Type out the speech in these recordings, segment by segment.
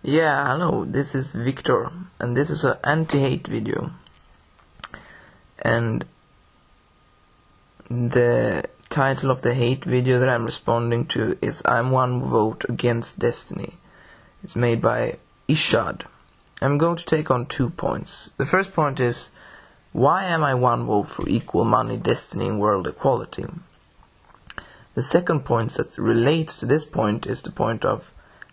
Yeah, hello, this is Victor, and this is an anti-hate video. And the title of the hate video that I'm responding to is I'm one vote against destiny. It's made by Ishad. I'm going to take on 2 points. The first point is, why am I one vote for equal money, destiny, and world equality? The second point that relates to this point is the point of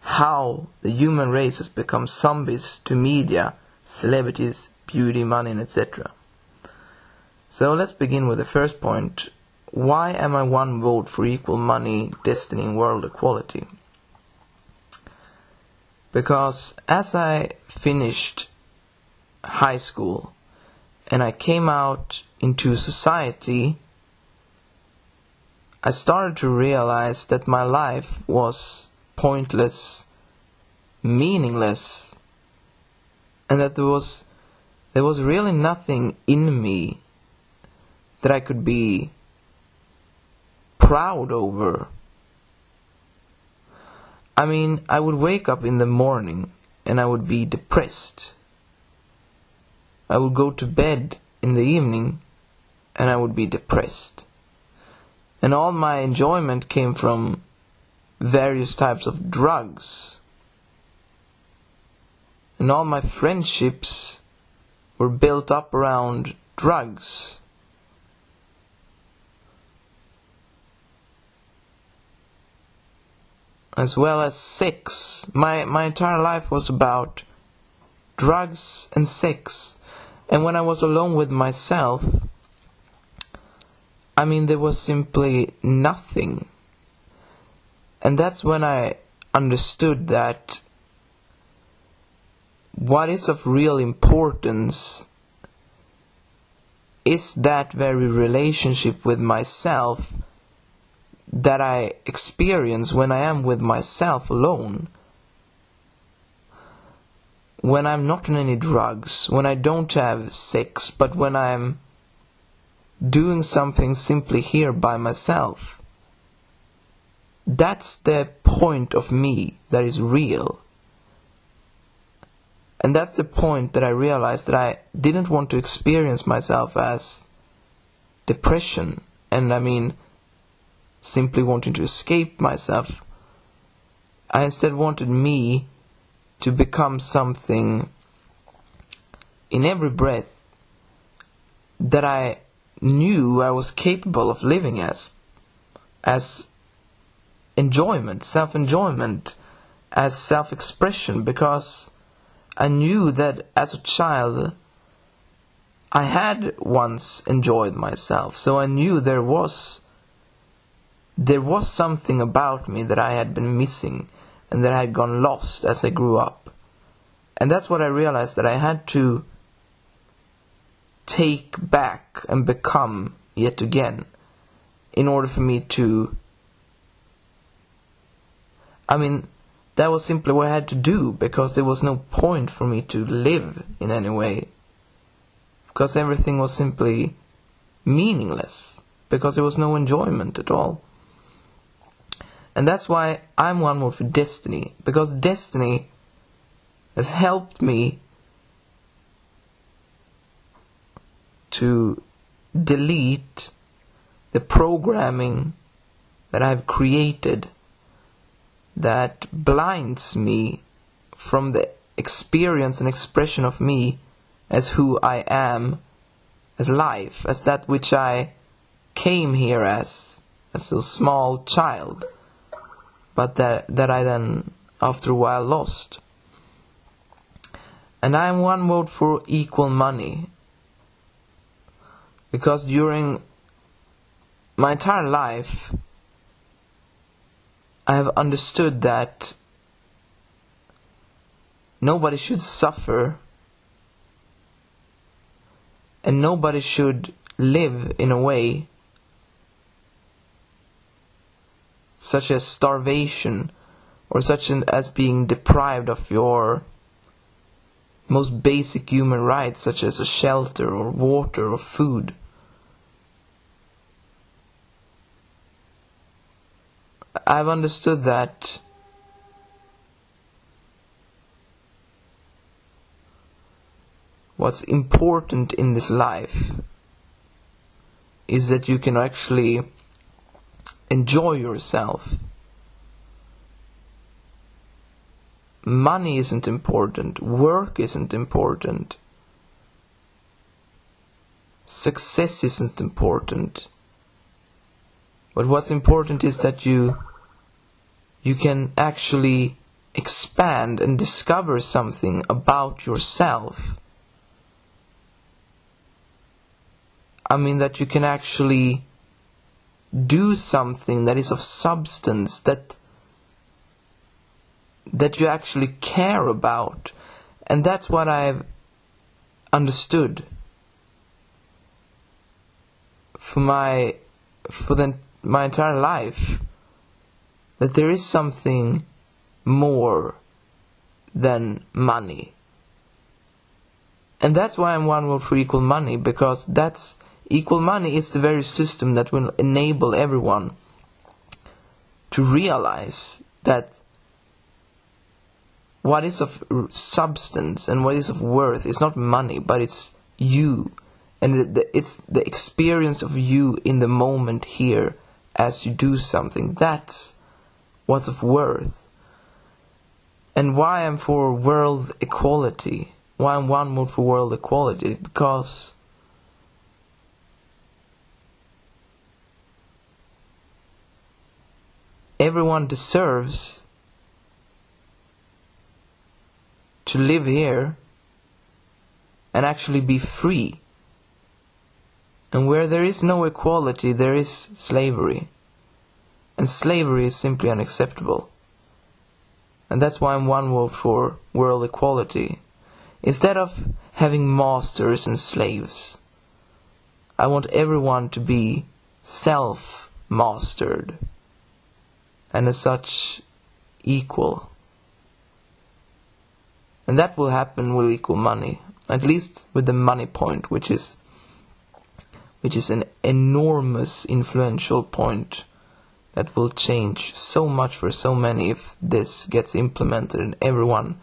how the human race has become zombies to media, celebrities, beauty, money, and etc. So let's begin with the first point. Why am I one vote for equal money, destiny, and world equality? Because as I finished high school and I came out into society, I started to realize that my life was pointless, meaningless, and that there was really nothing in me that I could be proud over. I mean, I would wake up in the morning and I would be depressed. I would go to bed in the evening and I would be depressed. And all my enjoyment came from various types of drugs. And all my friendships were built up around drugs. As well as sex. My entire life was about drugs and sex. And when I was alone with myself, I mean, there was simply nothing. And that's when I understood that what is of real importance is that very relationship with myself that I experience when I am with myself alone. When I'm not on any drugs, when I don't have sex, but when I'm doing something simply here by myself. That's the point of me that is real. And that's the point that I realized that I didn't want to experience myself as depression. And I mean, simply wanting to escape myself. I instead wanted me to become something in every breath that I knew I was capable of living as enjoyment, self-enjoyment, as self-expression, because I knew that as a child I had once enjoyed myself, so I knew there was something about me that I had been missing and that I had gone lost as I grew up. And that's what I realized that I had to take back and become yet again in order for me to, I mean, that was simply what I had to do, because there was no point for me to live in any way, because everything was simply meaningless, because there was no enjoyment at all. And that's why I'm one more for destiny, because destiny has helped me to delete the programming that I've created that blinds me from the experience and expression of me as who I am, as life, as that which I came here as a small child, but that I then after a while lost. And I'm one vote for equal money, because during my entire life I have understood that nobody should suffer and nobody should live in a way such as starvation or such as being deprived of your most basic human rights, such as a shelter or water or food. I've understood that what's important in this life is that you can actually enjoy yourself. Money isn't important, work isn't important, success isn't important. But what's important is that you can actually expand and discover something about yourself. I mean, that you can actually do something that is of substance, that you actually care about. And that's what I've understood for my entire life, that there is something more than money. And that's why I'm one vote for equal money, because equal money is the very system that will enable everyone to realize that what is of substance and what is of worth is not money, but it's you. And it's the experience of you in the moment here as you do something. That's what's of worth. And why I'm for world equality, why I'm one vote for world equality, because everyone deserves to live here and actually be free. And where there is no equality, there is slavery. And slavery is simply unacceptable. And that's why I'm one vote for world equality. Instead of having masters and slaves, I want everyone to be self-mastered, and as such equal. And that will happen with equal money, at least with the money point, which is an enormous influential point that will change so much for so many if this gets implemented and everyone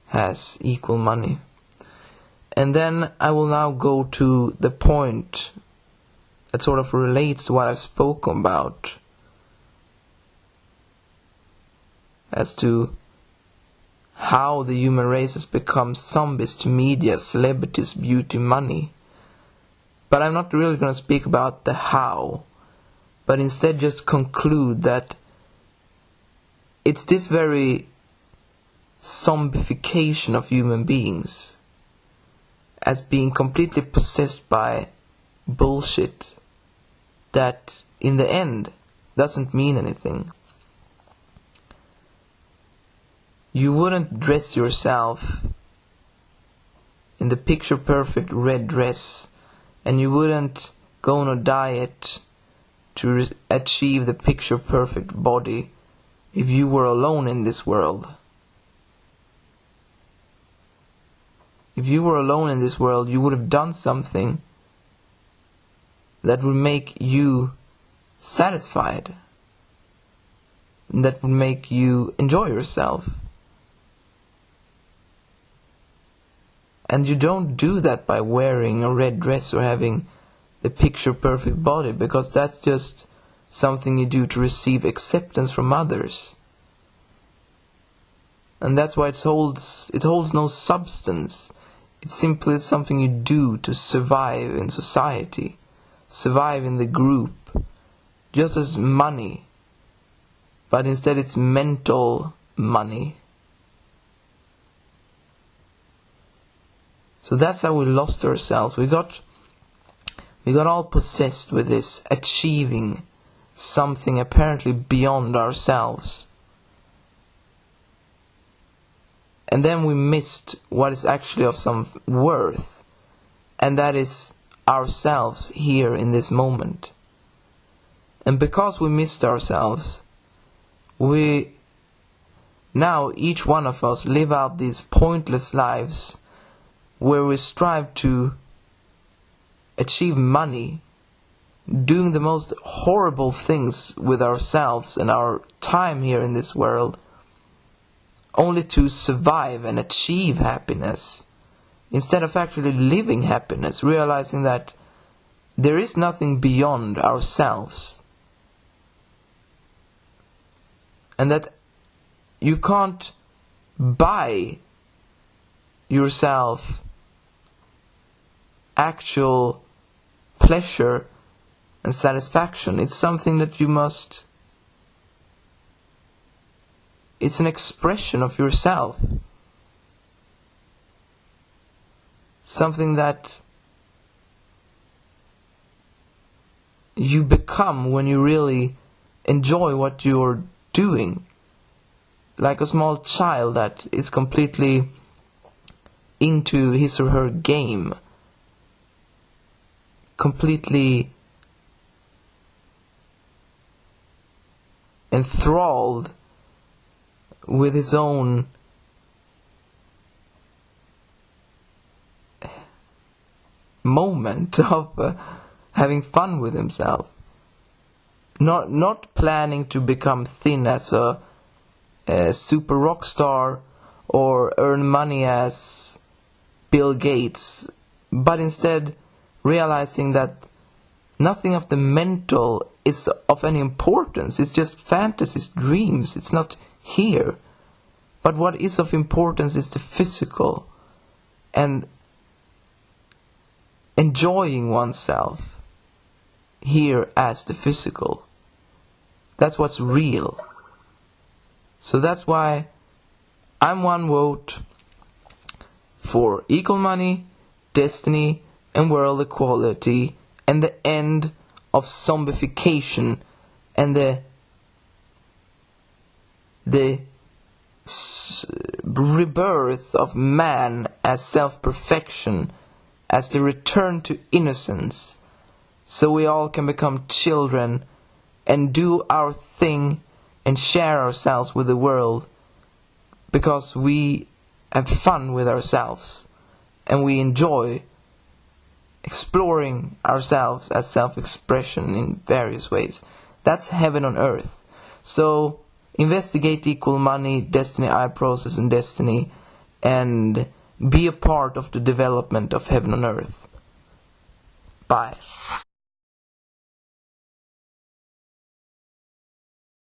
has equal money. And then I will now go to the point that sort of relates to what I've spoken about, as to how the human race has become zombies to media, celebrities, beauty, money. But I'm not really going to speak about the how, but instead just conclude that it's this very zombification of human beings as being completely possessed by bullshit that in the end doesn't mean anything. You wouldn't dress yourself in the picture perfect red dress, and you wouldn't go on a diet to achieve the picture perfect body if you were alone in this world. If you were alone in this world, you would have done something that would make you satisfied, and that would make you enjoy yourself. And you don't do that by wearing a red dress or having the picture perfect body, because that's just something you do to receive acceptance from others. And that's why it holds no substance. It's simply something you do to survive in society, survive in the group, just as money, but instead it's mental money. So that's how we lost ourselves. We got all possessed with this achieving something apparently beyond ourselves. And then we missed what is actually of some worth, and that is ourselves here in this moment. And because we missed ourselves, we now, each one of us, live out these pointless lives where we strive to achieve money, doing the most horrible things with ourselves and our time here in this world, only to survive and achieve happiness instead of actually living happiness, realizing that there is nothing beyond ourselves, and that you can't buy yourself actual pleasure and satisfaction. It's something that you must, it's an expression of yourself, something that you become when you really enjoy what you're doing. Like a small child that is completely into his or her game, completely enthralled with his own moment of having fun with himself, not planning to become thin as a super rock star or earn money as Bill Gates, but instead realizing that nothing of the mental is of any importance. It's just fantasies, dreams. It's not here. But what is of importance is the physical, and enjoying oneself here as the physical. That's what's real. So that's why I'm one vote for equal money, destiny, and world equality, and the end of zombification, and the rebirth of man as self-perfection, as the return to innocence, so we all can become children and do our thing and share ourselves with the world, because we have fun with ourselves and we enjoy exploring ourselves as self-expression in various ways. That's heaven on earth. So investigate equal money, destiny, I process, and destiny, and be a part of the development of heaven on earth. Bye.